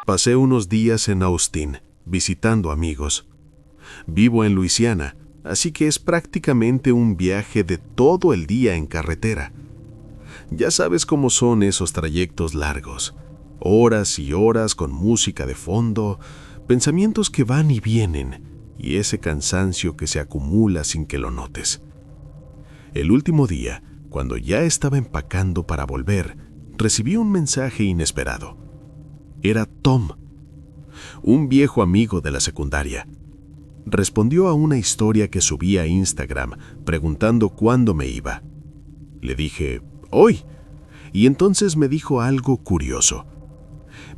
Pasé unos días en Austin, visitando amigos. Vivo en Luisiana, así que es prácticamente un viaje de todo el día en carretera. Ya sabes cómo son esos trayectos largos. Horas y horas con música de fondo, pensamientos que van y vienen, y ese cansancio que se acumula sin que lo notes. El último día, cuando ya estaba empacando para volver, recibí un mensaje inesperado. Era Tom, un viejo amigo de la secundaria. Respondió a una historia que subí a Instagram preguntando cuándo me iba. Le dije, hoy. Y entonces me dijo algo curioso.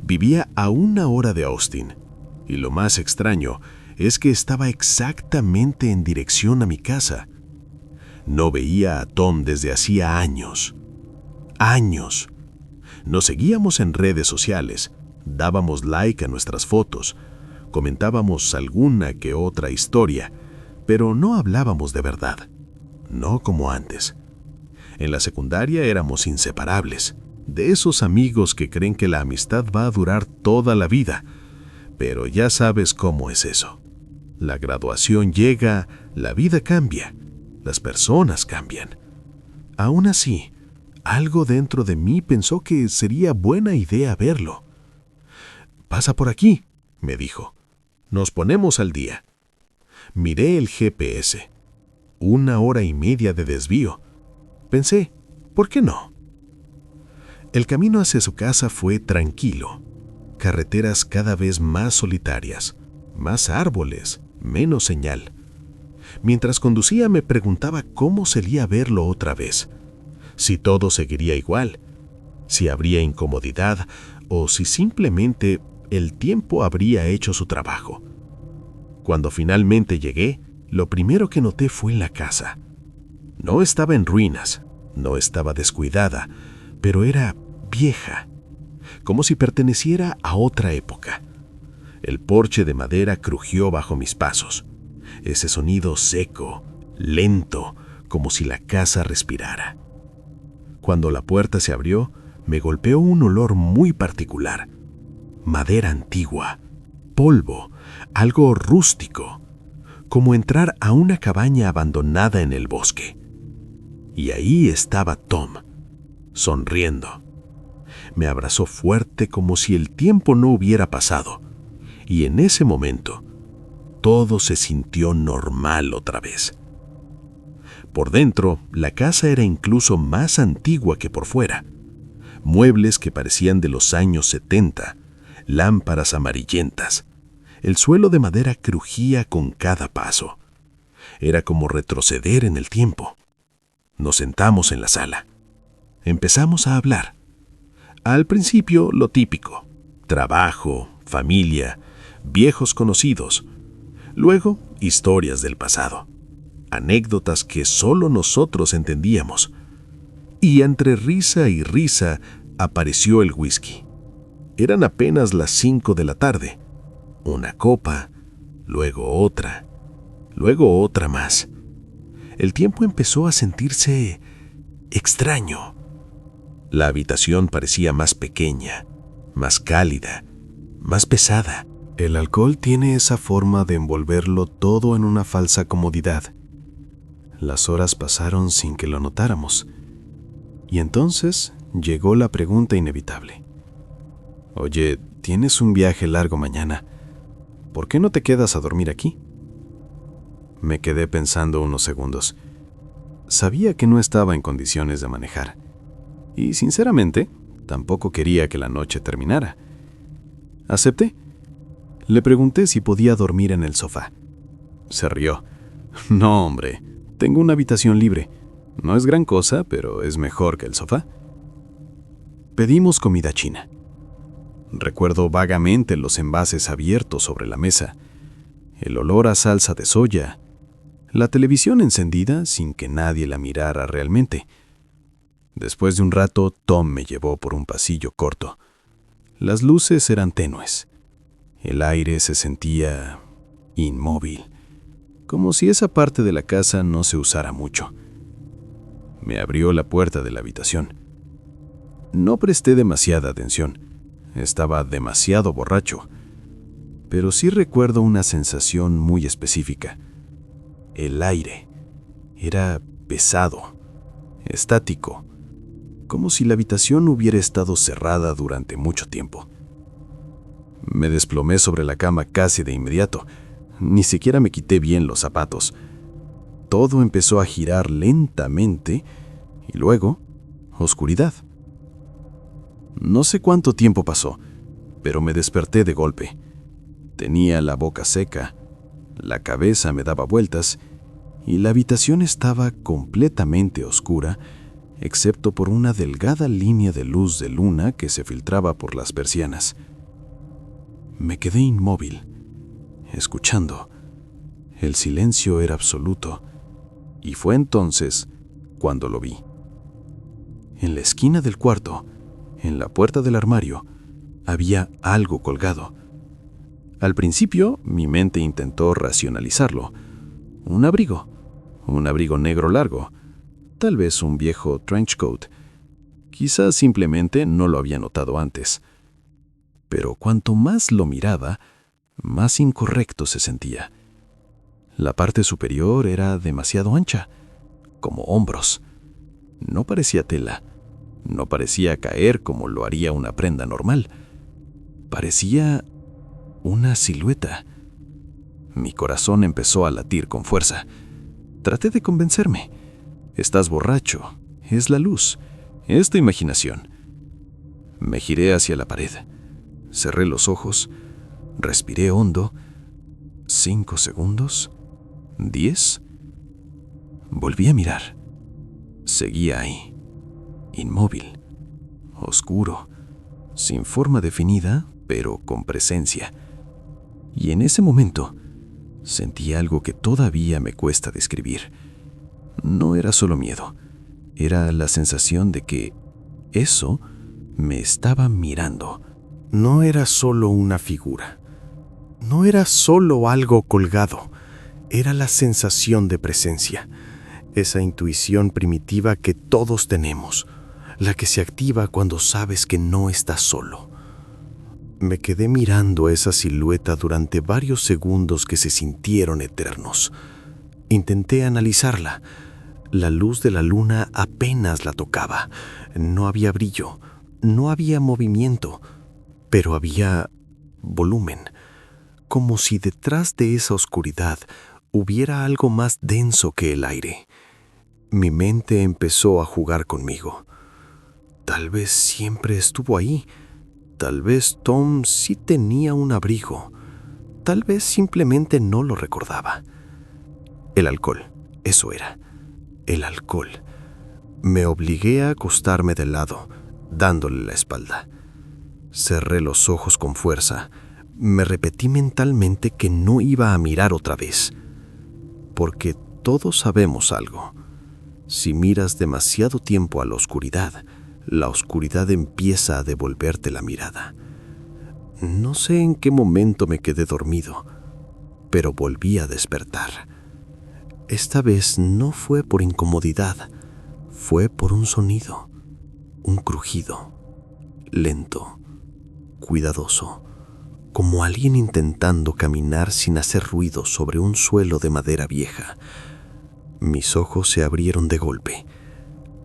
Vivía a 1 hora de Austin, y lo más extraño es que estaba exactamente en dirección a mi casa. No veía a Tom desde hacía años. ¡Años! Nos seguíamos en redes sociales, dábamos like a nuestras fotos, comentábamos alguna que otra historia, pero no hablábamos de verdad, no como antes. En la secundaria éramos inseparables, de esos amigos que creen que la amistad va a durar toda la vida, pero ya sabes cómo es eso. La graduación llega, la vida cambia, las personas cambian. Aún así, algo dentro de mí pensó que sería buena idea verlo. «Pasa por aquí», me dijo. «Nos ponemos al día». Miré el GPS. 1 hora y media de desvío. Pensé, ¿por qué no? El camino hacia su casa fue tranquilo. Carreteras cada vez más solitarias, más árboles, menos señal. Mientras conducía me preguntaba cómo sería verlo otra vez. Si todo seguiría igual, si habría incomodidad o si simplemente el tiempo habría hecho su trabajo. Cuando finalmente llegué, lo primero que noté fue la casa. No estaba en ruinas, no estaba descuidada, pero era vieja, como si perteneciera a otra época. El porche de madera crujió bajo mis pasos. Ese sonido seco, lento, como si la casa respirara. Cuando la puerta se abrió, me golpeó un olor muy particular. Madera antigua, polvo, algo rústico, como entrar a una cabaña abandonada en el bosque. Y ahí estaba Tom, sonriendo. Me abrazó fuerte como si el tiempo no hubiera pasado, y en ese momento, todo se sintió normal otra vez. Por dentro, la casa era incluso más antigua que por fuera. Muebles que parecían de los años 70, lámparas amarillentas. El suelo de madera crujía con cada paso. Era como retroceder en el tiempo. Nos sentamos en la sala. Empezamos a hablar. Al principio, lo típico: trabajo, familia, viejos conocidos. Luego, historias del pasado. Anécdotas que solo nosotros entendíamos. Y entre risa y risa apareció el whisky. Eran apenas las 5 de la tarde. Una copa, luego otra más. El tiempo empezó a sentirse extraño. La habitación parecía más pequeña, más cálida, más pesada. El alcohol tiene esa forma de envolverlo todo en una falsa comodidad. Las horas pasaron sin que lo notáramos. Y entonces llegó la pregunta inevitable. «Oye, tienes un viaje largo mañana. ¿Por qué no te quedas a dormir aquí?» Me quedé pensando unos segundos. Sabía que no estaba en condiciones de manejar. Y sinceramente, tampoco quería que la noche terminara. Acepté. Le pregunté si podía dormir en el sofá. Se rió. «No, hombre, tengo una habitación libre. No es gran cosa, pero es mejor que el sofá». Pedimos comida china. Recuerdo vagamente los envases abiertos sobre la mesa, el olor a salsa de soya, la televisión encendida sin que nadie la mirara realmente. Después de un rato, Tom me llevó por un pasillo corto. Las luces eran tenues. El aire se sentía inmóvil, como si esa parte de la casa no se usara mucho. Me abrió la puerta de la habitación. No presté demasiada atención. estaba demasiado borracho, pero sí recuerdo una sensación muy específica. El aire era pesado, estático, como si la habitación hubiera estado cerrada durante mucho tiempo. Me desplomé sobre la cama casi de inmediato. Ni siquiera me quité bien los zapatos. Todo empezó a girar lentamente y luego, oscuridad. No sé cuánto tiempo pasó, pero me desperté de golpe. Tenía la boca seca, la cabeza me daba vueltas y la habitación estaba completamente oscura, excepto por una delgada línea de luz de luna que se filtraba por las persianas. Me quedé inmóvil, escuchando. El silencio era absoluto, y fue entonces cuando lo vi. En la esquina del cuarto, en la puerta del armario, había algo colgado. Al principio, mi mente intentó racionalizarlo. Un abrigo negro largo, tal vez un viejo trench coat. Quizás simplemente no lo había notado antes. Pero cuanto más lo miraba, más incorrecto se sentía. La parte superior era demasiado ancha, como hombros. No parecía tela, no parecía caer como lo haría una prenda normal. Parecía una silueta. Mi corazón empezó a latir con fuerza. Traté de convencerme. Estás borracho, es la luz, es tu imaginación. Me giré hacia la pared. Cerré los ojos, respiré hondo. 5 segundos, 10. Volví a mirar. Seguía ahí, inmóvil, oscuro, sin forma definida, pero con presencia. Y en ese momento sentí algo que todavía me cuesta describir. No era solo miedo, era la sensación de que eso me estaba mirando. No era solo una figura, no era solo algo colgado, era la sensación de presencia, esa intuición primitiva que todos tenemos, la que se activa cuando sabes que no estás solo. Me quedé mirando esa silueta durante varios segundos que se sintieron eternos. Intenté analizarla. La luz de la luna apenas la tocaba. No había brillo, no había movimiento, pero había volumen, como si detrás de esa oscuridad hubiera algo más denso que el aire. Mi mente empezó a jugar conmigo. Tal vez siempre estuvo ahí. Tal vez Tom sí tenía un abrigo. Tal vez simplemente no lo recordaba. El alcohol, eso era. El alcohol. Me obligué a acostarme de lado, dándole la espalda. Cerré los ojos con fuerza. Me repetí mentalmente que no iba a mirar otra vez. Porque todos sabemos algo. Si miras demasiado tiempo a la oscuridad empieza a devolverte la mirada. No sé en qué momento me quedé dormido, pero volví a despertar. Esta vez no fue por incomodidad, fue por un sonido, un crujido, lento, cuidadoso, como alguien intentando caminar sin hacer ruido sobre un suelo de madera vieja. Mis ojos se abrieron de golpe.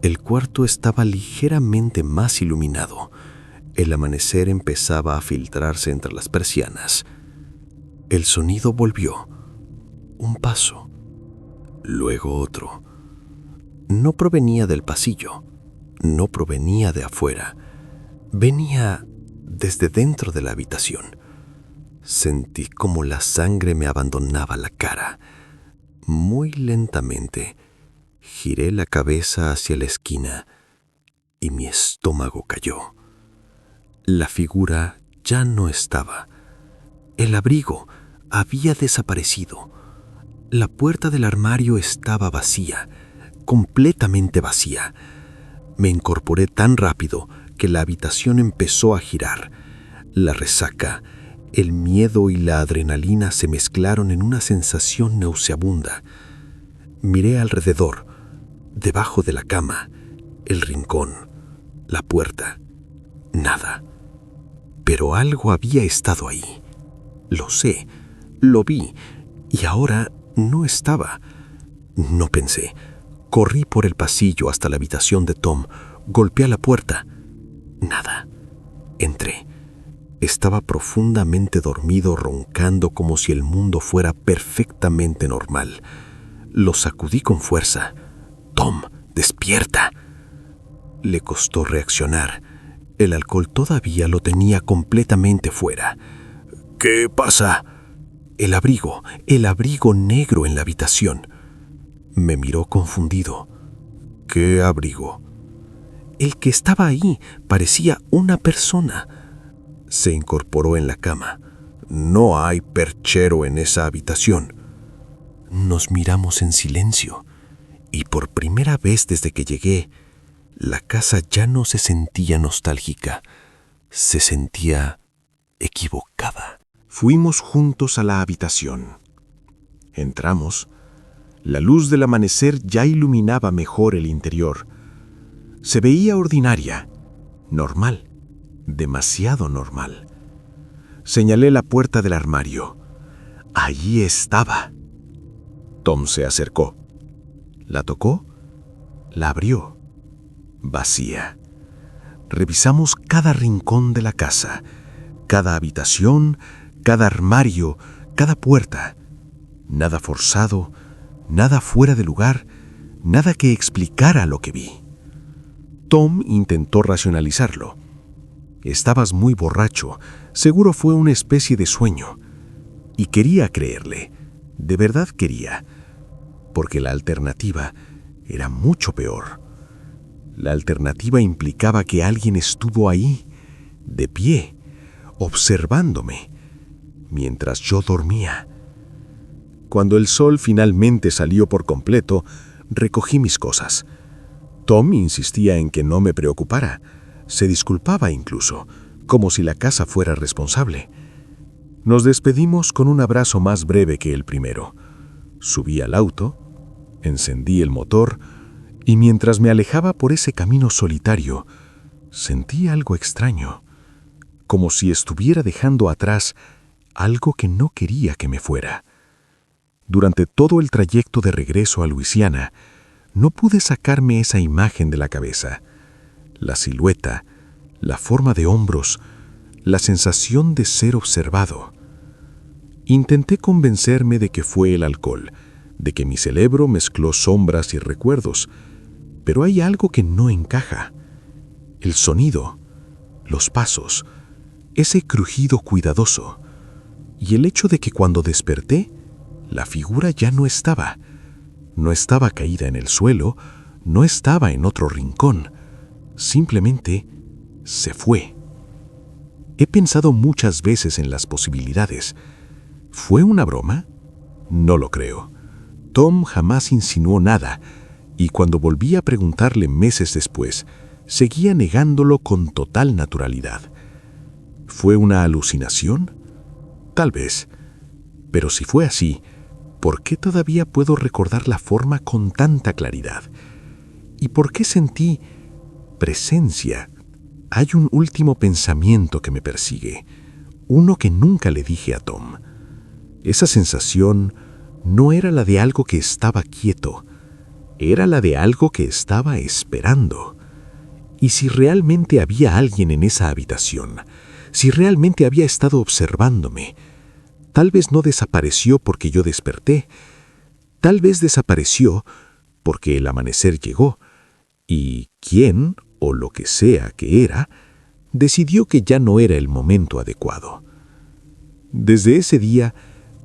El cuarto estaba ligeramente más iluminado. El amanecer empezaba a filtrarse entre las persianas. El sonido volvió. Un paso, luego otro. No provenía del pasillo, no provenía de afuera. Venía desde dentro de la habitación. Sentí como la sangre me abandonaba la cara. Muy lentamente, giré la cabeza hacia la esquina y mi estómago cayó. La figura ya no estaba. El abrigo había desaparecido. La puerta del armario estaba vacía, completamente vacía. Me incorporé tan rápido que la habitación empezó a girar. La resaca, el miedo y la adrenalina se mezclaron en una sensación nauseabunda. Miré alrededor, debajo de la cama, el rincón, la puerta. Nada. Pero algo había estado ahí. Lo sé, lo vi, y ahora no estaba. No pensé. Corrí por el pasillo hasta la habitación de Tom, golpeé la puerta. Nada. Entré. Estaba profundamente dormido, roncando como si el mundo fuera perfectamente normal. Lo sacudí con fuerza. «Tom, despierta». Le costó reaccionar. El alcohol todavía lo tenía completamente fuera. «¿Qué pasa?» El abrigo negro en la habitación. Me miró confundido. «¿Qué abrigo?» El que estaba ahí parecía una persona. Se incorporó en la cama. «No hay perchero en esa habitación». Nos miramos en silencio, y por primera vez desde que llegué, la casa ya no se sentía nostálgica, se sentía equivocada. Fuimos juntos a la habitación. Entramos. La luz del amanecer ya iluminaba mejor el interior. Se veía ordinaria, normal, demasiado normal. Señalé la puerta del armario. Allí estaba. Tom se acercó. La tocó, la abrió. Vacía. Revisamos cada rincón de la casa, cada habitación, cada armario, cada puerta. Nada forzado, nada fuera de lugar, nada que explicara lo que vi. Tom intentó racionalizarlo. Estabas muy borracho, seguro fue una especie de sueño. Y quería creerle, de verdad quería, porque la alternativa era mucho peor. La alternativa implicaba que alguien estuvo ahí, de pie, observándome, mientras yo dormía. Cuando el sol finalmente salió por completo, recogí mis cosas. Tom insistía en que no me preocupara. Se disculpaba incluso, como si la casa fuera responsable. Nos despedimos con un abrazo más breve que el primero. Subí al auto, encendí el motor, y mientras me alejaba por ese camino solitario, sentí algo extraño, como si estuviera dejando atrás algo que no quería que me fuera. Durante todo el trayecto de regreso a Luisiana, no pude sacarme esa imagen de la cabeza. La silueta, la forma de hombros, la sensación de ser observado. Intenté convencerme de que fue el alcohol, de que mi cerebro mezcló sombras y recuerdos, pero hay algo que no encaja. El sonido, los pasos, ese crujido cuidadoso, y el hecho de que cuando desperté, la figura ya no estaba. No estaba caída en el suelo, no estaba en otro rincón. Simplemente se fue. He pensado muchas veces en las posibilidades. ¿Fue una broma? No lo creo. Tom jamás insinuó nada, y cuando volví a preguntarle meses después, seguía negándolo con total naturalidad. ¿Fue una alucinación? Tal vez. Pero si fue así, ¿por qué todavía puedo recordar la forma con tanta claridad? ¿Y por qué sentí presencia? Hay un último pensamiento que me persigue, uno que nunca le dije a Tom. Esa sensación no era la de algo que estaba quieto, era la de algo que estaba esperando. Y si realmente había alguien en esa habitación, si realmente había estado observándome, tal vez no desapareció porque yo desperté, tal vez desapareció porque el amanecer llegó, y quién, o lo que sea que era, decidió que ya no era el momento adecuado. Desde ese día,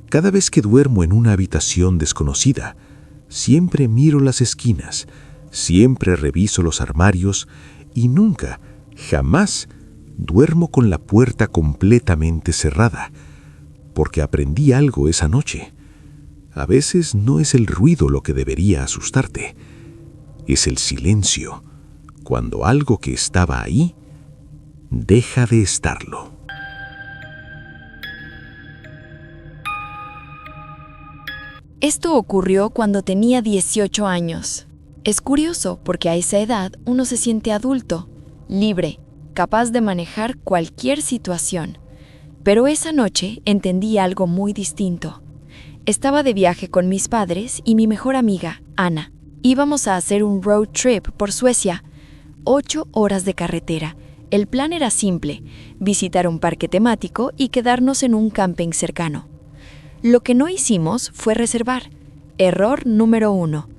cada vez que duermo en una habitación desconocida, siempre miro las esquinas, siempre reviso los armarios y nunca, jamás, duermo con la puerta completamente cerrada, porque aprendí algo esa noche. A veces no es el ruido lo que debería asustarte, es el silencio, cuando algo que estaba ahí deja de estarlo. Esto ocurrió cuando tenía 18 años. Es curioso porque a esa edad uno se siente adulto, libre, capaz de manejar cualquier situación. Pero esa noche entendí algo muy distinto. Estaba de viaje con mis padres y mi mejor amiga, Ana. Íbamos a hacer un road trip por Suecia. 8 horas de carretera. El plan era simple: visitar un parque temático y quedarnos en un camping cercano. Lo que no hicimos fue reservar. Error número 1.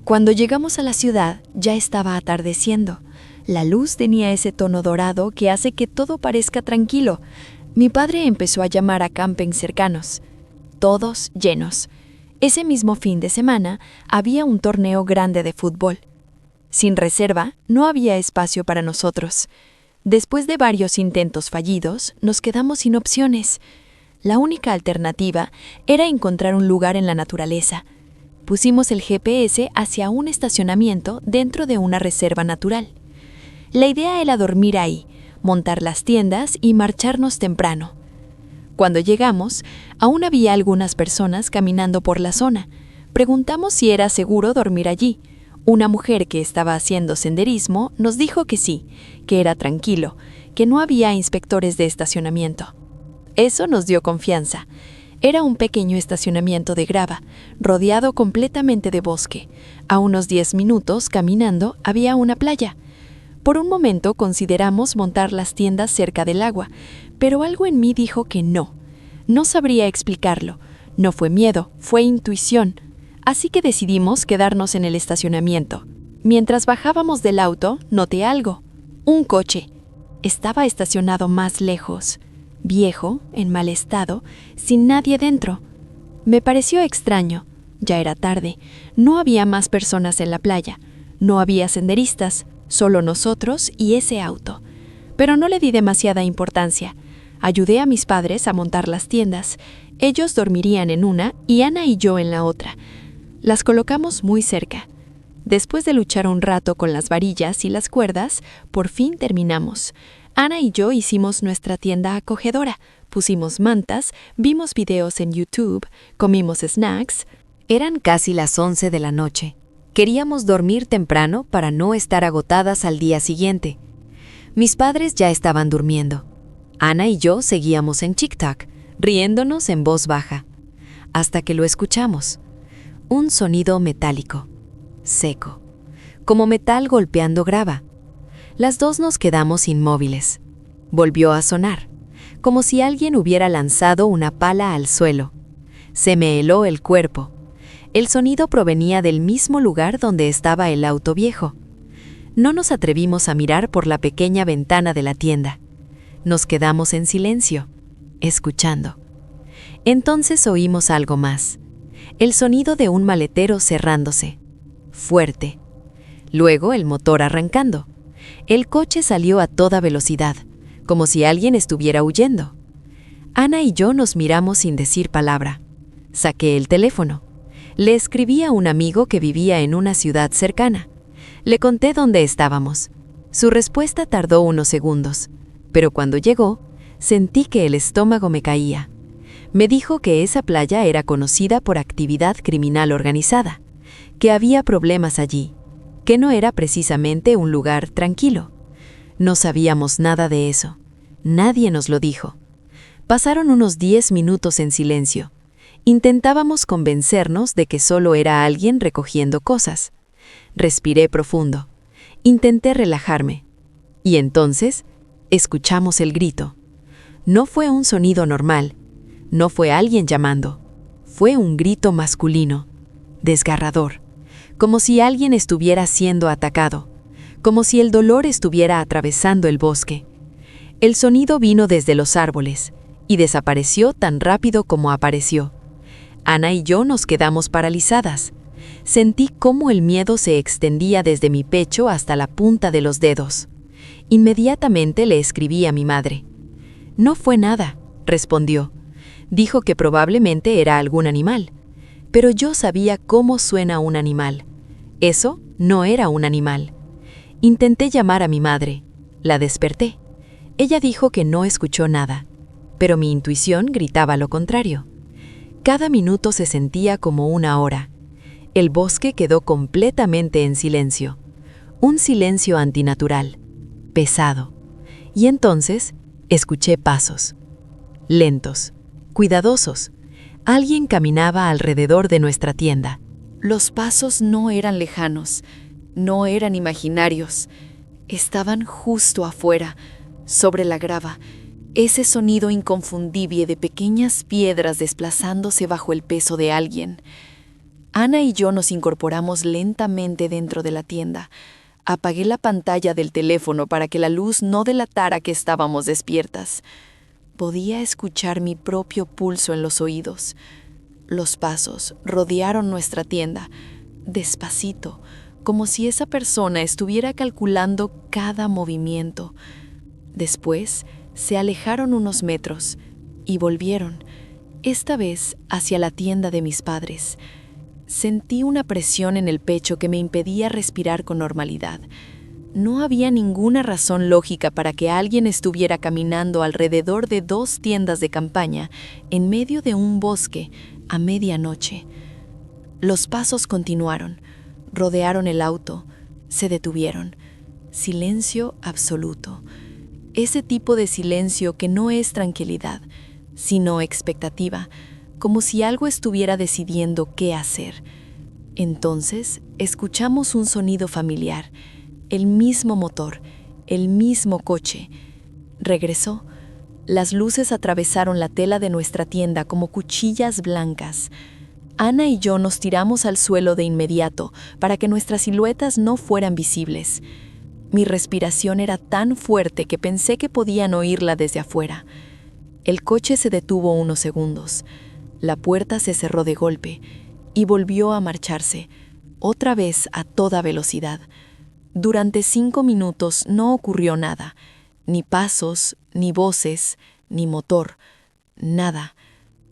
Cuando llegamos a la ciudad, ya estaba atardeciendo. La luz tenía ese tono dorado que hace que todo parezca tranquilo. Mi padre empezó a llamar a campings cercanos. Todos llenos. Ese mismo fin de semana había un torneo grande de fútbol. Sin reserva, no había espacio para nosotros. Después de varios intentos fallidos, nos quedamos sin opciones. La única alternativa era encontrar un lugar en la naturaleza. Pusimos el GPS hacia un estacionamiento dentro de una reserva natural. La idea era dormir ahí, montar las tiendas y marcharnos temprano. Cuando llegamos, aún había algunas personas caminando por la zona. Preguntamos si era seguro dormir allí. Una mujer que estaba haciendo senderismo nos dijo que sí, que era tranquilo, que no había inspectores de estacionamiento. Eso nos dio confianza. Era un pequeño estacionamiento de grava, rodeado completamente de bosque. A unos 10 minutos caminando había una playa. Por un momento consideramos montar las tiendas cerca del agua, pero algo en mí dijo que no. No sabría explicarlo. No fue miedo, fue intuición. Así que decidimos quedarnos en el estacionamiento. Mientras bajábamos del auto, noté algo. Un coche. Estaba estacionado más lejos. Viejo, en mal estado, sin nadie dentro. Me pareció extraño. Ya era tarde. No había más personas en la playa. No había senderistas, solo nosotros y ese auto. Pero no le di demasiada importancia. Ayudé a mis padres a montar las tiendas. Ellos dormirían en una y Ana y yo en la otra. Las colocamos muy cerca. Después de luchar un rato con las varillas y las cuerdas, por fin terminamos. Ana y yo hicimos nuestra tienda acogedora, pusimos mantas, vimos videos en YouTube, comimos snacks. Eran casi las 11 de la noche. Queríamos dormir temprano para no estar agotadas al día siguiente. Mis padres ya estaban durmiendo. Ana y yo seguíamos en TikTok, riéndonos en voz baja, hasta que lo escuchamos. Un sonido metálico, seco, como metal golpeando grava. Las dos nos quedamos inmóviles. Volvió a sonar, como si alguien hubiera lanzado una pala al suelo. Se me heló el cuerpo. El sonido provenía del mismo lugar donde estaba el auto viejo. No nos atrevimos a mirar por la pequeña ventana de la tienda. Nos quedamos en silencio, escuchando. Entonces oímos algo más. El sonido de un maletero cerrándose. Fuerte. Luego el motor arrancando. El coche salió a toda velocidad, como si alguien estuviera huyendo. Ana y yo nos miramos sin decir palabra. Saqué el teléfono. Le escribí a un amigo que vivía en una ciudad cercana. Le conté dónde estábamos. Su respuesta tardó unos segundos, pero cuando llegó, sentí que el estómago me caía. Me dijo que esa playa era conocida por actividad criminal organizada, que había problemas allí, que no era precisamente un lugar tranquilo. No sabíamos nada de eso. Nadie nos lo dijo. Pasaron unos 10 minutos en silencio. Intentábamos convencernos de que solo era alguien recogiendo cosas. Respiré profundo. Intenté relajarme. Y entonces, escuchamos el grito. No fue un sonido normal. No fue alguien llamando. Fue un grito masculino, desgarrador, como si alguien estuviera siendo atacado, como si el dolor estuviera atravesando el bosque. El sonido vino desde los árboles y desapareció tan rápido como apareció. Ana y yo nos quedamos paralizadas. Sentí cómo el miedo se extendía desde mi pecho hasta la punta de los dedos. Inmediatamente le escribí a mi madre. No fue nada, respondió. Dijo que probablemente era algún animal, pero yo sabía cómo suena un animal. Eso no era un animal. Intenté llamar a mi madre. La desperté. Ella dijo que no escuchó nada, pero mi intuición gritaba lo contrario. Cada minuto se sentía como una hora. El bosque quedó completamente en silencio. Un silencio antinatural. pesado. Y entonces escuché pasos. Lentos, cuidadosos. Alguien caminaba alrededor de nuestra tienda. Los pasos no eran lejanos, no eran imaginarios. Estaban justo afuera, sobre la grava. Ese sonido inconfundible de pequeñas piedras desplazándose bajo el peso de alguien. Ana y yo nos incorporamos lentamente dentro de la tienda. Apagué la pantalla del teléfono para que la luz no delatara que estábamos despiertas. Podía escuchar mi propio pulso en los oídos. Los pasos rodearon nuestra tienda, despacito, como si esa persona estuviera calculando cada movimiento. Después, se alejaron unos metros y volvieron, esta vez hacia la tienda de mis padres. Sentí una presión en el pecho que me impedía respirar con normalidad. No había ninguna razón lógica para que alguien estuviera caminando alrededor de 2 tiendas de campaña en medio de un bosque a medianoche. Los pasos continuaron, rodearon el auto, se detuvieron. Silencio absoluto. Ese tipo de silencio que no es tranquilidad, sino expectativa, como si algo estuviera decidiendo qué hacer. Entonces, escuchamos un sonido familiar, el mismo motor, el mismo coche. Regresó. Las luces atravesaron la tela de nuestra tienda como cuchillas blancas. Ana y yo nos tiramos al suelo de inmediato para que nuestras siluetas no fueran visibles. Mi respiración era tan fuerte que pensé que podían oírla desde afuera. El coche se detuvo unos segundos. La puerta se cerró de golpe y volvió a marcharse, otra vez a toda velocidad. Durante 5 minutos no ocurrió nada, ni pasos, ni voces, ni motor, nada.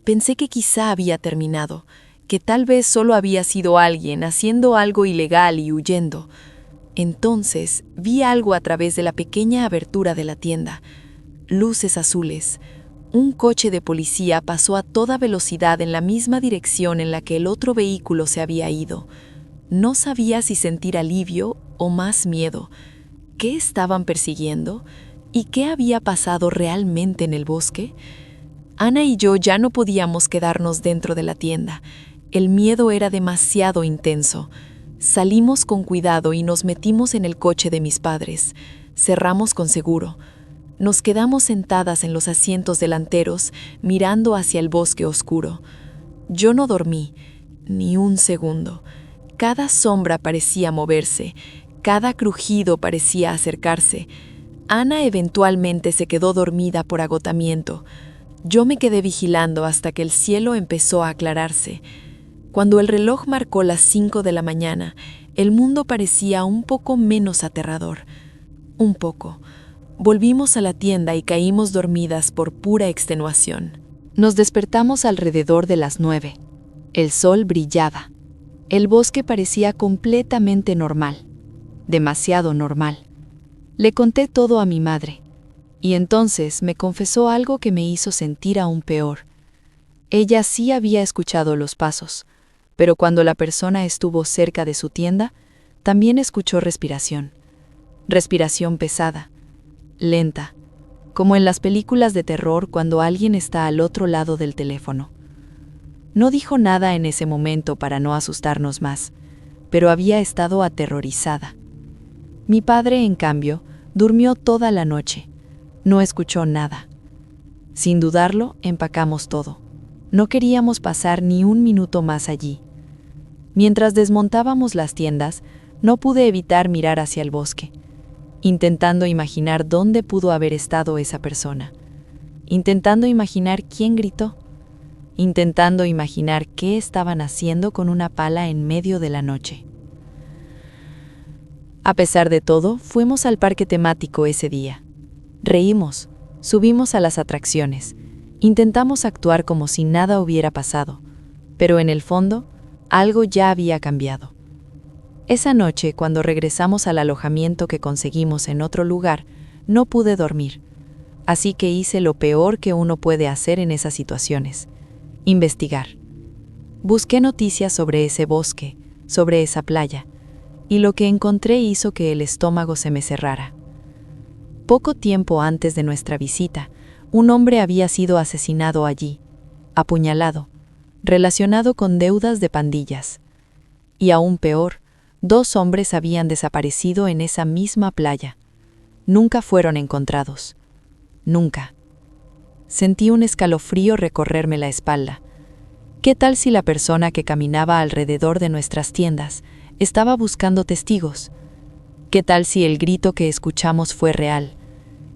Pensé que quizá había terminado, que tal vez solo había sido alguien haciendo algo ilegal y huyendo. Entonces vi algo a través de la pequeña abertura de la tienda. Luces azules. Un coche de policía pasó a toda velocidad en la misma dirección en la que el otro vehículo se había ido. No sabía si sentir alivio o más miedo. ¿Qué estaban persiguiendo? ¿Y qué había pasado realmente en el bosque? Ana y yo ya no podíamos quedarnos dentro de la tienda. El miedo era demasiado intenso. Salimos con cuidado y nos metimos en el coche de mis padres. Cerramos con seguro. Nos quedamos sentadas en los asientos delanteros, mirando hacia el bosque oscuro. Yo no dormí, ni un segundo. Cada sombra parecía moverse, cada crujido parecía acercarse. Ana eventualmente se quedó dormida por agotamiento. Yo me quedé vigilando hasta que el cielo empezó a aclararse. Cuando el reloj marcó las 5 de la mañana, el mundo parecía un poco menos aterrador. Un poco. Volvimos a la tienda y caímos dormidas por pura extenuación. Nos despertamos alrededor de las 9. El sol brillaba. El bosque parecía completamente normal. Demasiado normal. Le conté todo a mi madre. Y entonces me confesó algo que me hizo sentir aún peor. Ella sí había escuchado los pasos, pero cuando la persona estuvo cerca de su tienda, también escuchó respiración. Respiración pesada, lenta, como en las películas de terror cuando alguien está al otro lado del teléfono. No dijo nada en ese momento para no asustarnos más, pero había estado aterrorizada. Mi padre, en cambio, durmió toda la noche. No escuchó nada. Sin dudarlo, empacamos todo. No queríamos pasar ni un minuto más allí. Mientras desmontábamos las tiendas, no pude evitar mirar hacia el bosque, intentando imaginar dónde pudo haber estado esa persona, intentando imaginar quién gritó, intentando imaginar qué estaban haciendo con una pala en medio de la noche. A pesar de todo, fuimos al parque temático ese día. Reímos, subimos a las atracciones, intentamos actuar como si nada hubiera pasado, pero en el fondo, algo ya había cambiado. Esa noche, cuando regresamos al alojamiento que conseguimos en otro lugar, no pude dormir, así que hice lo peor que uno puede hacer en esas situaciones: investigar. Busqué noticias sobre ese bosque, sobre esa playa, y lo que encontré hizo que el estómago se me cerrara. Poco tiempo antes de nuestra visita, un hombre había sido asesinado allí, apuñalado, relacionado con deudas de pandillas. Y aún peor, 2 hombres habían desaparecido en esa misma playa. Nunca fueron encontrados. Nunca. Sentí un escalofrío recorrerme la espalda. ¿Qué tal si la persona que caminaba alrededor de nuestras tiendas estaba buscando testigos? ¿Qué tal si el grito que escuchamos fue real?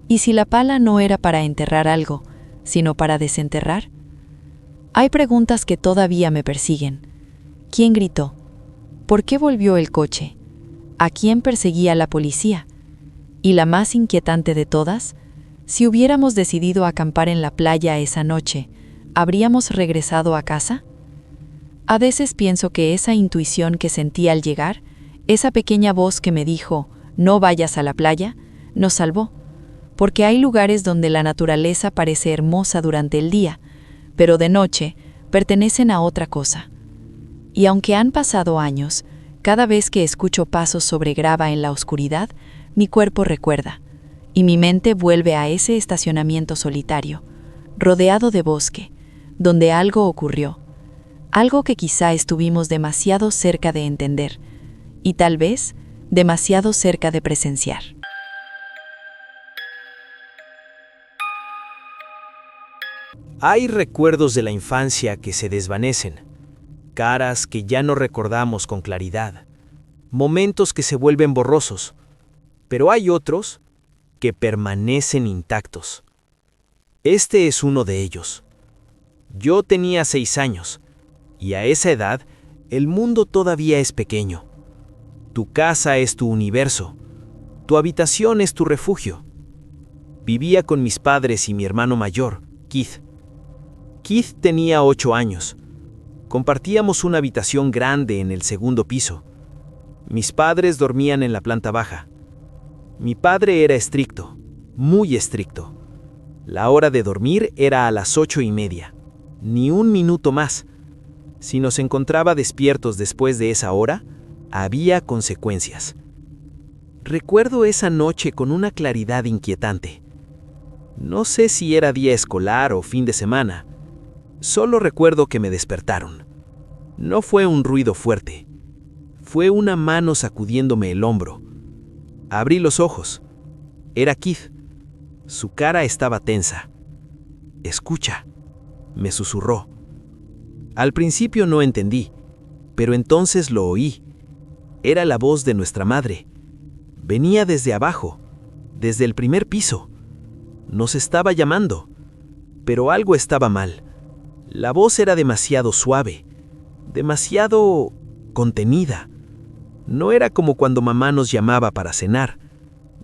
¿Y si la pala no era para enterrar algo, sino para desenterrar? Hay preguntas que todavía me persiguen. ¿Quién gritó? ¿Por qué volvió el coche? ¿A quién perseguía la policía? Y la más inquietante de todas, si hubiéramos decidido acampar en la playa esa noche, ¿habríamos regresado a casa? A veces pienso que esa intuición que sentí al llegar, esa pequeña voz que me dijo, no vayas a la playa, nos salvó. Porque hay lugares donde la naturaleza parece hermosa durante el día, pero de noche pertenecen a otra cosa. Y aunque han pasado años, cada vez que escucho pasos sobre grava en la oscuridad, mi cuerpo recuerda, y mi mente vuelve a ese estacionamiento solitario, rodeado de bosque, donde algo ocurrió, algo que quizá estuvimos demasiado cerca de entender, y tal vez demasiado cerca de presenciar. Hay recuerdos de la infancia que se desvanecen, caras que ya no recordamos con claridad, momentos que se vuelven borrosos, pero hay otros que permanecen intactos. Este es uno de ellos. Yo tenía 6 años, y a esa edad el mundo todavía es pequeño. Tu casa es tu universo, tu habitación es tu refugio. Vivía con mis padres y mi hermano mayor, Keith. Keith tenía 8 años. Compartíamos una habitación grande en el segundo piso. Mis padres dormían en la planta baja. Mi padre era estricto, muy estricto. La hora de dormir era a las 8:30, ni un minuto más. Si nos encontraba despiertos después de esa hora, había consecuencias. Recuerdo esa noche con una claridad inquietante. No sé si era día escolar o fin de semana. Solo recuerdo que me despertaron. No fue un ruido fuerte. Fue una mano sacudiéndome el hombro. Abrí los ojos. Era Keith. Su cara estaba tensa. «Escucha», me susurró. Al principio no entendí, pero entonces lo oí. Era la voz de nuestra madre. Venía desde abajo, desde el primer piso. Nos estaba llamando, pero algo estaba mal. La voz era demasiado suave, demasiado contenida. No era como cuando mamá nos llamaba para cenar.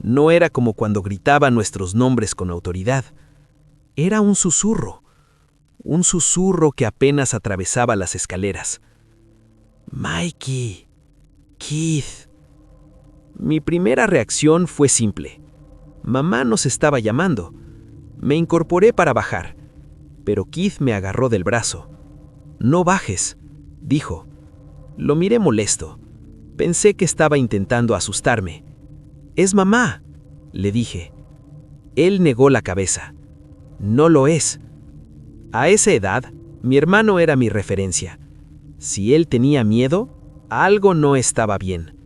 No era como cuando gritaba nuestros nombres con autoridad. Era un susurro que apenas atravesaba las escaleras. «Mikey, Keith». Mi primera reacción fue simple. Mamá nos estaba llamando. Me incorporé para bajar, pero Keith me agarró del brazo. «No bajes», dijo. Lo miré molesto. Pensé que estaba intentando asustarme. «Es mamá», le dije. Él negó la cabeza. «No lo es». A esa edad, mi hermano era mi referencia. Si él tenía miedo, algo no estaba bien.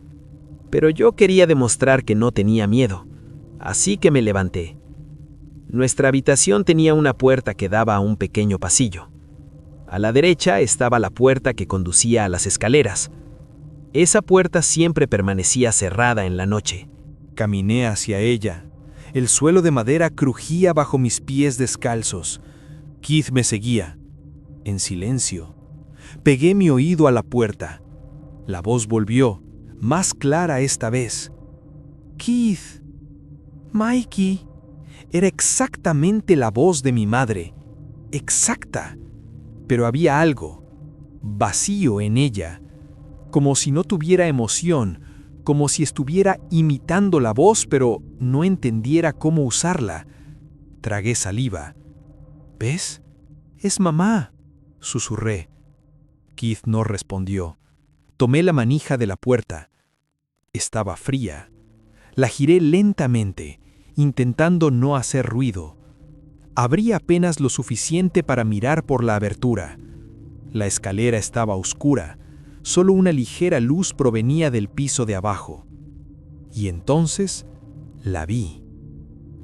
Pero yo quería demostrar que no tenía miedo, así que me levanté. Nuestra habitación tenía una puerta que daba a un pequeño pasillo. A la derecha estaba la puerta que conducía a las escaleras. Esa puerta siempre permanecía cerrada en la noche. Caminé hacia ella. El suelo de madera crujía bajo mis pies descalzos. Keith me seguía, en silencio. Pegué mi oído a la puerta. La voz volvió, más clara esta vez. «Keith, Mikey». Era exactamente la voz de mi madre. Exacta. Pero había algo, vacío en ella, como si no tuviera emoción, como si estuviera imitando la voz, pero no entendiera cómo usarla. Tragué saliva. «¿Ves? Es mamá», susurré. Keith no respondió. Tomé la manija de la puerta. Estaba fría. La giré lentamente, intentando no hacer ruido. Abrí apenas lo suficiente para mirar por la abertura. La escalera estaba oscura, solo una ligera luz provenía del piso de abajo. Y entonces la vi.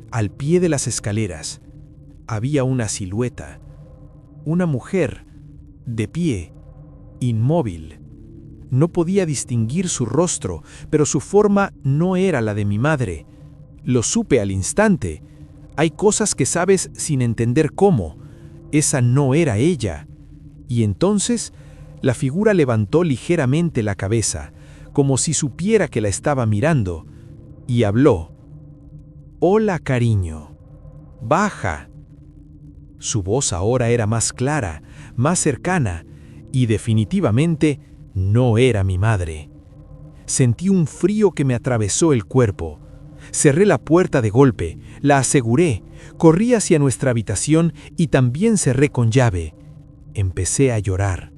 Al pie de las escaleras había una silueta, una mujer, de pie, inmóvil. No podía distinguir su rostro, pero su forma no era la de mi madre. Lo supe al instante. Hay cosas que sabes sin entender cómo. Esa no era ella. Y entonces la figura levantó ligeramente la cabeza, como si supiera que la estaba mirando, y habló. «Hola, cariño. Baja». Su voz ahora era más clara, más cercana, y definitivamente no era mi madre. Sentí un frío que me atravesó el cuerpo. Cerré la puerta de golpe, la aseguré, corrí hacia nuestra habitación y también cerré con llave. Empecé a llorar.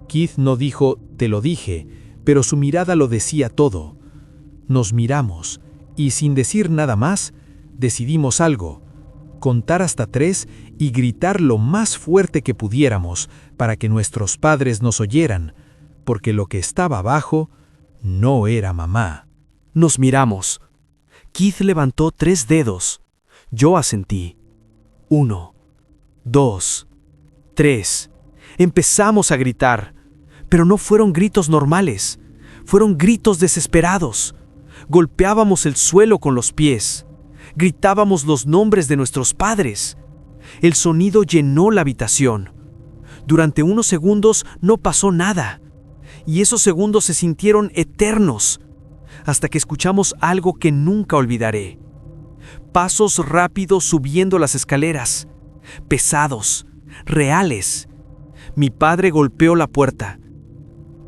Keith no dijo, «te lo dije», pero su mirada lo decía todo. Nos miramos, y sin decir nada más, decidimos algo: contar hasta 3 y gritar lo más fuerte que pudiéramos para que nuestros padres nos oyeran, porque lo que estaba abajo no era mamá. Nos miramos. Keith levantó 3 dedos. Yo asentí. 1, 2, 3. Empezamos a gritar, pero no fueron gritos normales. Fueron gritos desesperados. Golpeábamos el suelo con los pies. Gritábamos los nombres de nuestros padres. El sonido llenó la habitación. Durante unos segundos no pasó nada, y esos segundos se sintieron eternos, hasta que escuchamos algo que nunca olvidaré. Pasos rápidos subiendo las escaleras, pesados, reales. Mi padre golpeó la puerta.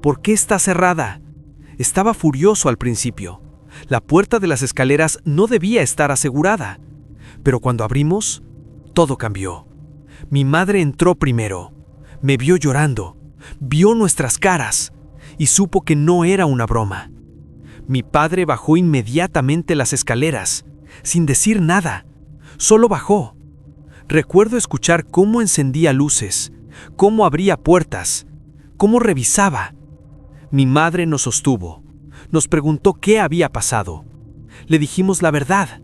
¿Por qué está cerrada? Estaba furioso al principio. La puerta de las escaleras no debía estar asegurada. Pero cuando abrimos, todo cambió. Mi madre entró primero. Me vio llorando, vio nuestras caras y supo que no era una broma. Mi padre bajó inmediatamente las escaleras, sin decir nada. Solo bajó. Recuerdo escuchar cómo encendía luces, cómo abría puertas, cómo revisaba. Mi madre nos sostuvo. Nos preguntó qué había pasado. Le dijimos la verdad,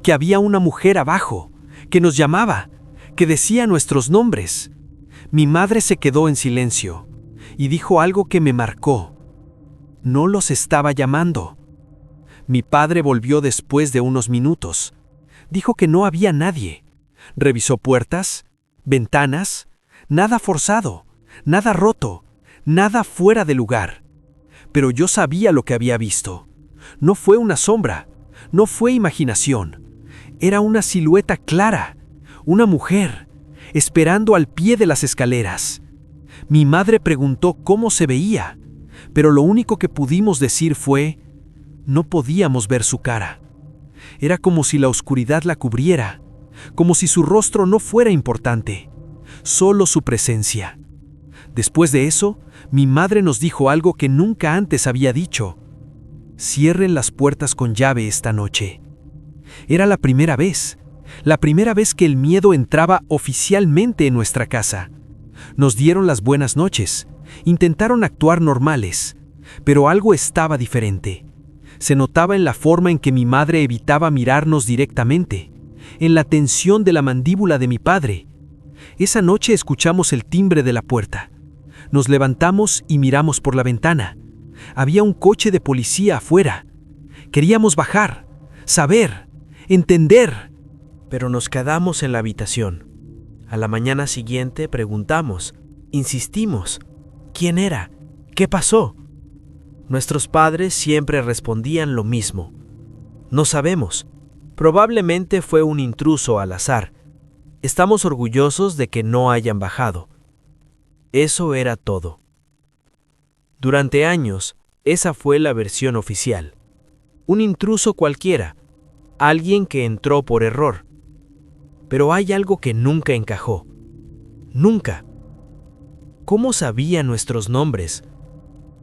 que había una mujer abajo, que nos llamaba, que decía nuestros nombres. Mi madre se quedó en silencio y dijo algo que me marcó. No los estaba llamando. Mi padre volvió después de unos minutos. Dijo que no había nadie. Revisó puertas, ventanas, nada forzado, nada roto, nada fuera de lugar. Pero yo sabía lo que había visto. No fue una sombra, no fue imaginación. Era una silueta clara, una mujer, esperando al pie de las escaleras. Mi madre preguntó cómo se veía, pero lo único que pudimos decir fue: no podíamos ver su cara. Era como si la oscuridad la cubriera, como si su rostro no fuera importante, solo su presencia. Después de eso, mi madre nos dijo algo que nunca antes había dicho: cierren las puertas con llave esta noche. Era la primera vez que el miedo entraba oficialmente en nuestra casa. Nos dieron las buenas noches, intentaron actuar normales, pero algo estaba diferente. Se notaba en la forma en que mi madre evitaba mirarnos directamente, en la tensión de la mandíbula de mi padre. Esa noche escuchamos el timbre de la puerta. Nos levantamos y miramos por la ventana. Había un coche de policía afuera. Queríamos bajar, saber, entender. Pero nos quedamos en la habitación. A la mañana siguiente preguntamos, insistimos, ¿quién era? ¿Qué pasó? Nuestros padres siempre respondían lo mismo: no sabemos. Probablemente fue un intruso al azar. Estamos orgullosos de que no hayan bajado. Eso era todo. Durante años, esa fue la versión oficial. Un intruso cualquiera, alguien que entró por error. Pero hay algo que nunca encajó. Nunca. ¿Cómo sabía nuestros nombres?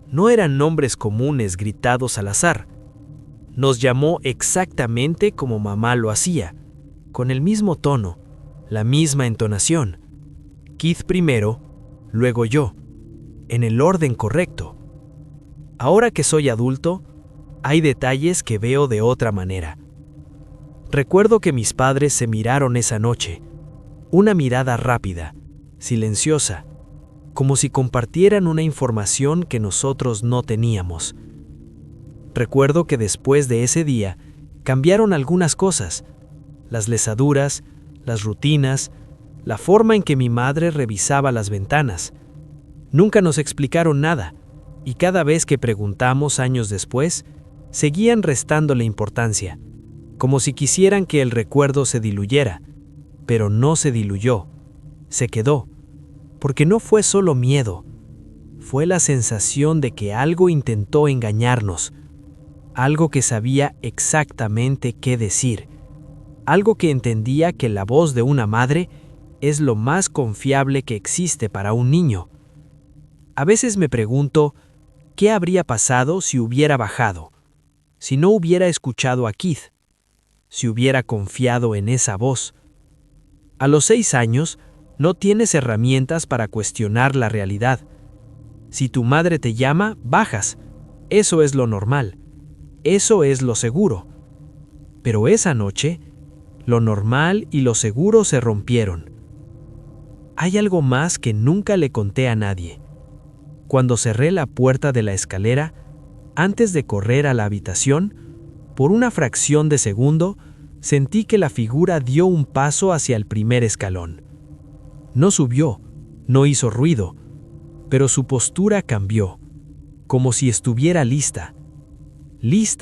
No eran nombres comunes gritados al azar. Nos llamó exactamente como mamá lo hacía, con el mismo tono, la misma entonación. Keith primero, luego yo, en el orden correcto. Ahora que soy adulto, hay detalles que veo de otra manera. Recuerdo que mis padres se miraron esa noche, una mirada rápida, silenciosa, como si compartieran una información que nosotros no teníamos. Recuerdo que después de ese día cambiaron algunas cosas, las lesaduras, las rutinas, la forma en que mi madre revisaba las ventanas. Nunca nos explicaron nada, y cada vez que preguntamos años después, seguían restándole importancia, como si quisieran que el recuerdo se diluyera, pero no se diluyó, se quedó, porque no fue solo miedo, fue la sensación de que algo intentó engañarnos, algo que sabía exactamente qué decir, algo que entendía que la voz de una madre es lo más confiable que existe para un niño. A veces me pregunto, ¿qué habría pasado si hubiera bajado? Si no hubiera escuchado a Keith, si hubiera confiado en esa voz. A los 6 años, no tienes herramientas para cuestionar la realidad. Si tu madre te llama, bajas. Eso es lo normal. Eso es lo seguro. Pero esa noche, lo normal y lo seguro se rompieron. Hay algo más que nunca le conté a nadie. Cuando cerré la puerta de la escalera, antes de correr a la habitación, por una fracción de segundo, sentí que la figura dio un paso hacia el primer escalón. No subió, no hizo ruido, pero su postura cambió, como si estuviera lista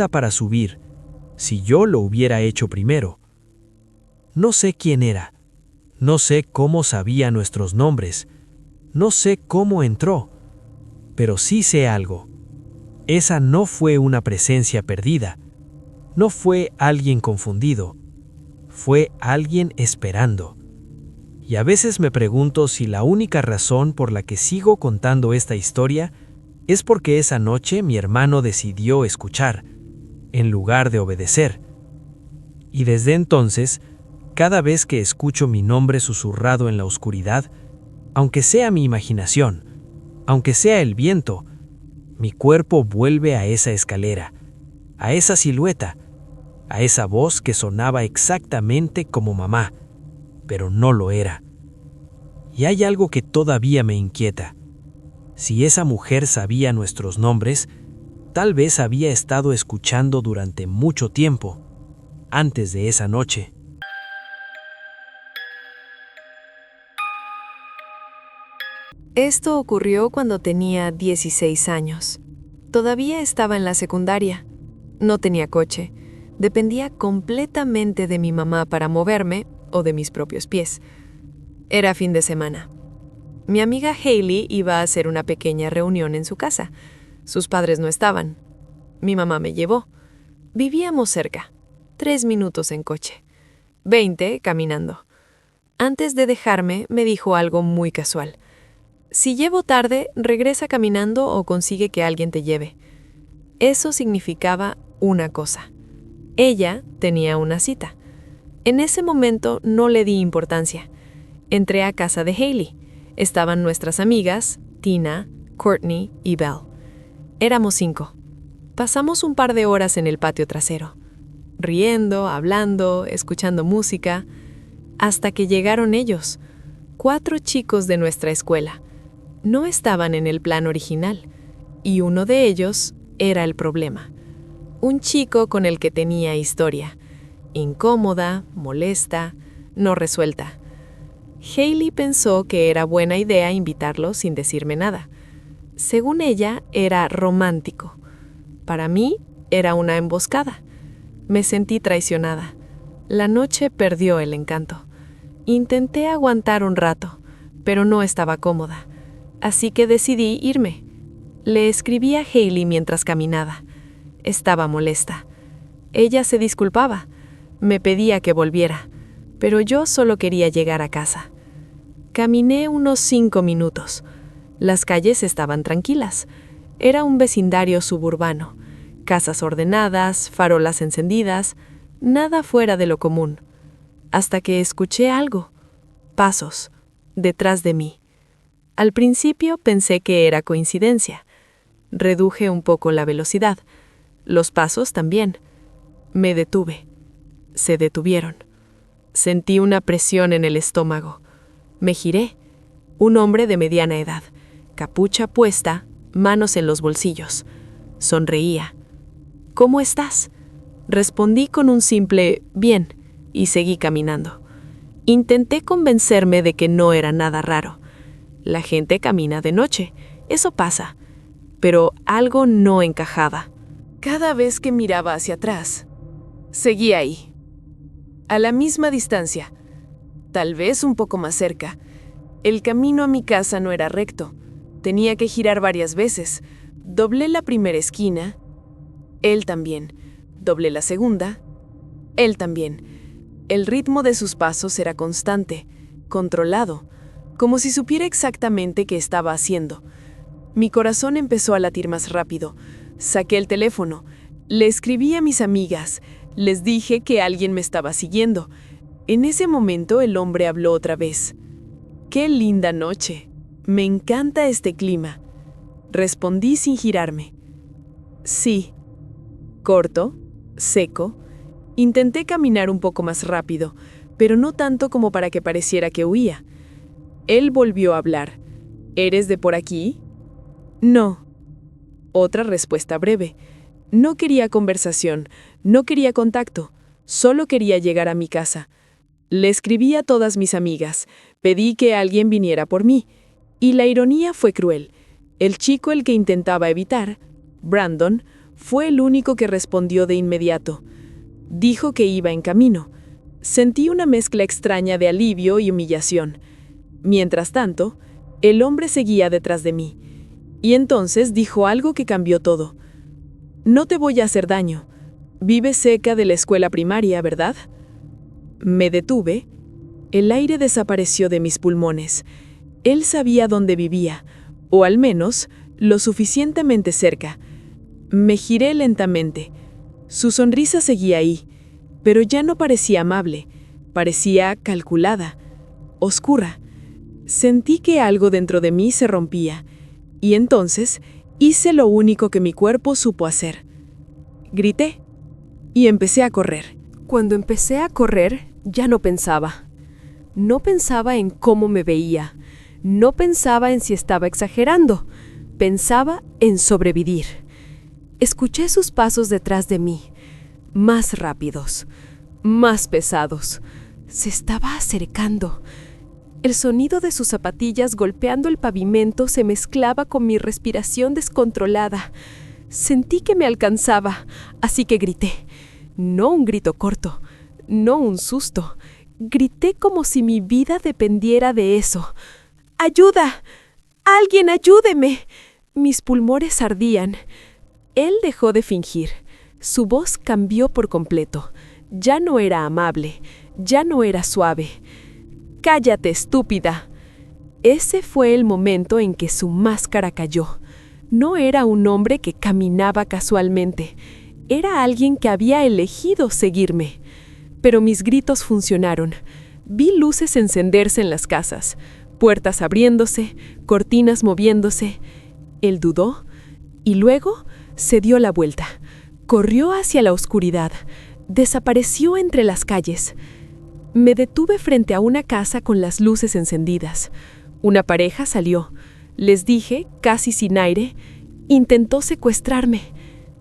para subir, si yo lo hubiera hecho primero. No sé quién era, no sé cómo sabía nuestros nombres, no sé cómo entró, pero sí sé algo. Esa no fue una presencia perdida, no fue alguien confundido, fue alguien esperando. Y a veces me pregunto si la única razón por la que sigo contando esta historia es porque esa noche mi hermano decidió escuchar, en lugar de obedecer. Y desde entonces, cada vez que escucho mi nombre susurrado en la oscuridad, aunque sea mi imaginación, aunque sea el viento, mi cuerpo vuelve a esa escalera, a esa silueta, a esa voz que sonaba exactamente como mamá, pero no lo era. Y hay algo que todavía me inquieta. Si esa mujer sabía nuestros nombres, tal vez había estado escuchando durante mucho tiempo, antes de esa noche. Esto ocurrió cuando tenía 16 años. Todavía estaba en la secundaria. No tenía coche. Dependía completamente de mi mamá para moverme o de mis propios pies. Era fin de semana. Mi amiga Hailey iba a hacer una pequeña reunión en su casa. Sus padres no estaban. Mi mamá me llevó. Vivíamos cerca. 3 minutos en coche. 20 caminando. Antes de dejarme, me dijo algo muy casual. Si llevo tarde, regresa caminando o consigue que alguien te lleve. Eso significaba una cosa. Ella tenía una cita. En ese momento no le di importancia. Entré a casa de Hailey. Estaban nuestras amigas, Tina, Courtney y Belle. Éramos 5. Pasamos un par de horas en el patio trasero, riendo, hablando, escuchando música, hasta que llegaron ellos, 4 chicos de nuestra escuela. No estaban en el plan original, y uno de ellos era el problema. Un chico con el que tenía historia, incómoda, molesta, no resuelta. Hailey pensó que era buena idea invitarlo sin decirme nada. Según ella, era romántico. Para mí, era una emboscada. Me sentí traicionada. La noche perdió el encanto. Intenté aguantar un rato, pero no estaba cómoda. Así que decidí irme. Le escribí a Hailey mientras caminaba. Estaba molesta. Ella se disculpaba. Me pedía que volviera, pero yo solo quería llegar a casa. Caminé unos 5 minutos. Las calles estaban tranquilas. Era un vecindario suburbano. casas ordenadas, farolas encendidas, nada fuera de lo común. Hasta que escuché algo, pasos, detrás de mí. Al principio pensé que era coincidencia. Reduje un poco la velocidad. Los pasos también. Me detuve. Se detuvieron. Sentí una presión en el estómago. Me giré. Un hombre de mediana edad, capucha puesta, manos en los bolsillos. Sonreía. ¿Cómo estás? Respondí con un simple «bien» y seguí caminando. Intenté convencerme de que no era nada raro. La gente camina de noche, eso pasa. Pero algo no encajaba. Cada vez que miraba hacia atrás, seguía ahí. A la misma distancia, tal vez un poco más cerca. El camino a mi casa no era recto. Tenía que girar varias veces. Doblé la primera esquina. Él también. Doblé la segunda. Él también. El ritmo de sus pasos era constante, controlado, como si supiera exactamente qué estaba haciendo. Mi corazón empezó a latir más rápido. Saqué el teléfono. Le escribí a mis amigas. Les dije que alguien me estaba siguiendo. En ese momento el hombre habló otra vez. ¡Qué linda noche! Me encanta este clima. Respondí sin girarme. Sí. Corto, seco. Intenté caminar un poco más rápido, pero no tanto como para que pareciera que huía. Él volvió a hablar. ¿Eres de por aquí? No. Otra respuesta breve. No quería conversación, no quería contacto, solo quería llegar a mi casa. Le escribí a todas mis amigas, pedí que alguien viniera por mí, y la ironía fue cruel. El chico el que intentaba evitar, Brandon, fue el único que respondió de inmediato. Dijo que iba en camino. Sentí una mezcla extraña de alivio y humillación. Mientras tanto, el hombre seguía detrás de mí, y entonces dijo algo que cambió todo. No te voy a hacer daño. Vives cerca de la escuela primaria, ¿verdad? Me detuve. El aire desapareció de mis pulmones. Él sabía dónde vivía, o al menos lo suficientemente cerca. Me giré lentamente. Su sonrisa seguía ahí, pero ya no parecía amable. Parecía calculada, oscura. Sentí que algo dentro de mí se rompía, y entonces hice lo único que mi cuerpo supo hacer. Grité y empecé a correr. Cuando empecé a correr, ya no pensaba. No pensaba en cómo me veía. No pensaba en si estaba exagerando. Pensaba en sobrevivir. Escuché sus pasos detrás de mí, más rápidos, más pesados. Se estaba acercando. El sonido de sus zapatillas golpeando el pavimento se mezclaba con mi respiración descontrolada. Sentí que me alcanzaba, así que grité. No un grito corto, no un susto. Grité como si mi vida dependiera de eso. ¡Ayuda! ¡Alguien ayúdeme! Mis pulmones ardían. Él dejó de fingir. Su voz cambió por completo. Ya no era amable, ya no era suave. ¡Cállate, estúpida! Ese fue el momento en que su máscara cayó. No era un hombre que caminaba casualmente. Era alguien que había elegido seguirme. Pero mis gritos funcionaron. Vi luces encenderse en las casas, puertas abriéndose, cortinas moviéndose. Él dudó y luego se dio la vuelta. Corrió hacia la oscuridad. Desapareció entre las calles. Me detuve frente a una casa con las luces encendidas. Una pareja salió. Les dije, casi sin aire, intentó secuestrarme.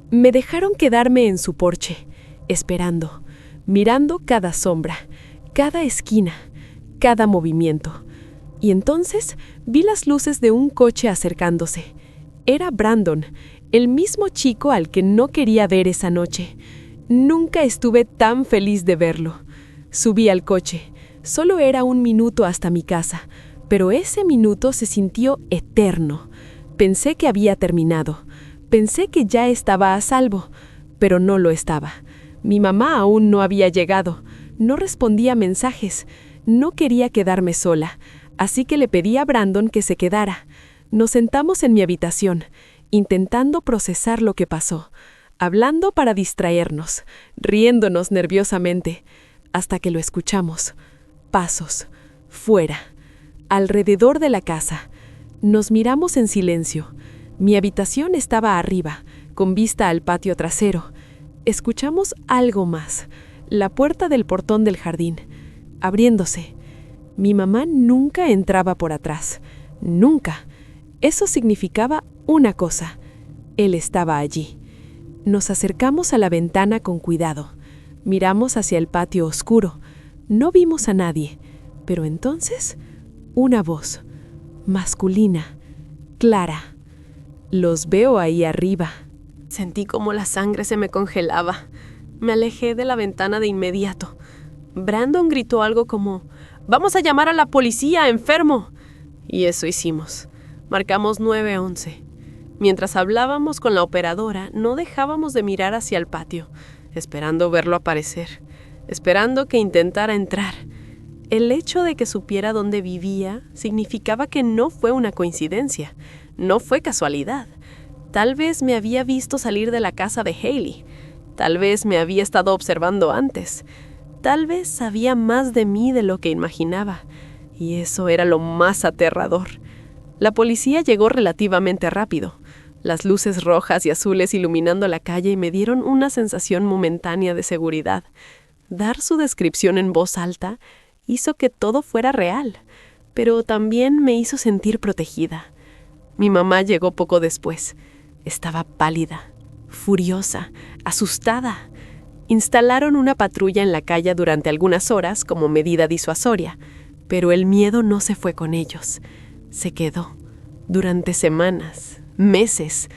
Me dejaron quedarme en su porche, esperando, mirando cada sombra, cada esquina, cada movimiento. Y entonces vi las luces de un coche acercándose. Era Brandon, el mismo chico al que no quería ver esa noche. Nunca estuve tan feliz de verlo. Subí al coche. Solo era 1 minuto hasta mi casa, pero ese minuto se sintió eterno. Pensé que había terminado. Pensé que ya estaba a salvo, pero no lo estaba. Mi mamá aún no había llegado. No respondía mensajes. No quería quedarme sola, así que le pedí a Brandon que se quedara. Nos sentamos en mi habitación, intentando procesar lo que pasó. hablando para distraernos, riéndonos nerviosamente, hasta que lo escuchamos. Pasos, fuera, alrededor de la casa. Nos miramos en silencio. Mi habitación estaba arriba, con vista al patio trasero. Escuchamos algo más, la puerta del portón del jardín, abriéndose. Mi mamá nunca entraba por atrás, nunca. Eso significaba una cosa: él estaba allí. Nos acercamos a la ventana con cuidado. Miramos hacia el patio oscuro. No vimos a nadie, pero entonces una voz, masculina, clara. Los veo ahí arriba. Sentí como la sangre se me congelaba. Me alejé de la ventana de inmediato. Brandon gritó algo como: «¡Vamos a llamar a la policía, enfermo!» Y eso hicimos. Marcamos 911. Mientras hablábamos con la operadora, no dejábamos de mirar hacia el patio, esperando verlo aparecer, esperando que intentara entrar. El hecho de que supiera dónde vivía significaba que no fue una coincidencia, no fue casualidad. Tal vez me había visto salir de la casa de Hailey. Tal vez me había estado observando antes. Tal vez sabía más de mí de lo que imaginaba. Y eso era lo más aterrador. La policía llegó relativamente rápido. Las luces rojas y azules iluminando la calle me dieron una sensación momentánea de seguridad. Dar su descripción en voz alta hizo que todo fuera real, pero también me hizo sentir protegida. Mi mamá llegó poco después. Estaba pálida, furiosa, asustada. Instalaron una patrulla en la calle durante algunas horas como medida disuasoria, pero el miedo no se fue con ellos. Se quedó. Durante semanas, meses.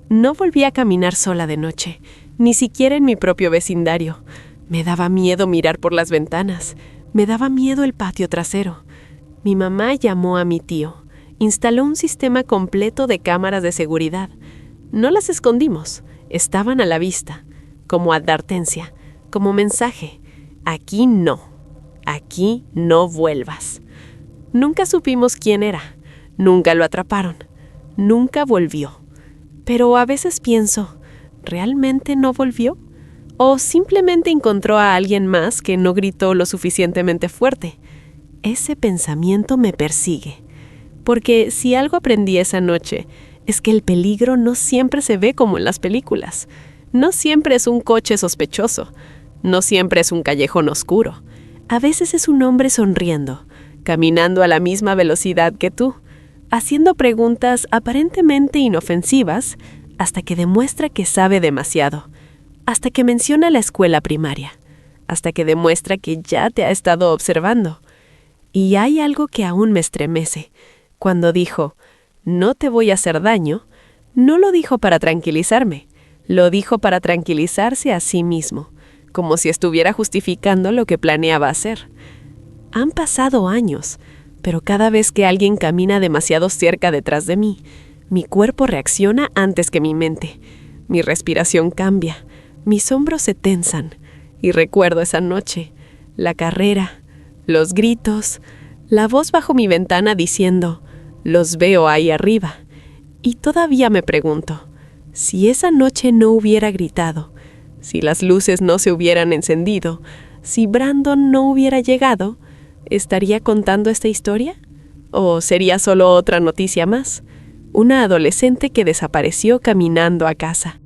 No volví a caminar sola de noche, ni siquiera en mi propio vecindario. Me daba miedo mirar por las ventanas. Me daba miedo el patio trasero. Mi mamá llamó a mi tío. Instaló un sistema completo de cámaras de seguridad. No las escondimos. Estaban a la vista. Como advertencia, como mensaje. Aquí no vuelvas. Nunca supimos quién era. Nunca lo atraparon. Nunca volvió. Pero a veces pienso, ¿realmente no volvió? ¿O simplemente encontró a alguien más que no gritó lo suficientemente fuerte? Ese pensamiento me persigue. Porque si algo aprendí esa noche, es que el peligro no siempre se ve como en las películas. No siempre es un coche sospechoso. No siempre es un callejón oscuro. A veces es un hombre sonriendo, caminando a la misma velocidad que tú, haciendo preguntas aparentemente inofensivas hasta que demuestra que sabe demasiado, hasta que menciona la escuela primaria, hasta que demuestra que ya te ha estado observando. Y hay algo que aún me estremece. Cuando dijo, «No te voy a hacer daño», no lo dijo para tranquilizarme, lo dijo para tranquilizarse a sí mismo, como si estuviera justificando lo que planeaba hacer. Han pasado años, pero cada vez que alguien camina demasiado cerca detrás de mí, mi cuerpo reacciona antes que mi mente. Mi respiración cambia, mis hombros se tensan, y recuerdo esa noche, la carrera, los gritos, la voz bajo mi ventana diciendo, «Los veo ahí arriba». Y todavía me pregunto, si esa noche no hubiera gritado, si las luces no se hubieran encendido, si Brandon no hubiera llegado, ¿estaría contando esta historia? ¿O sería solo otra noticia más? Una adolescente que desapareció caminando a casa.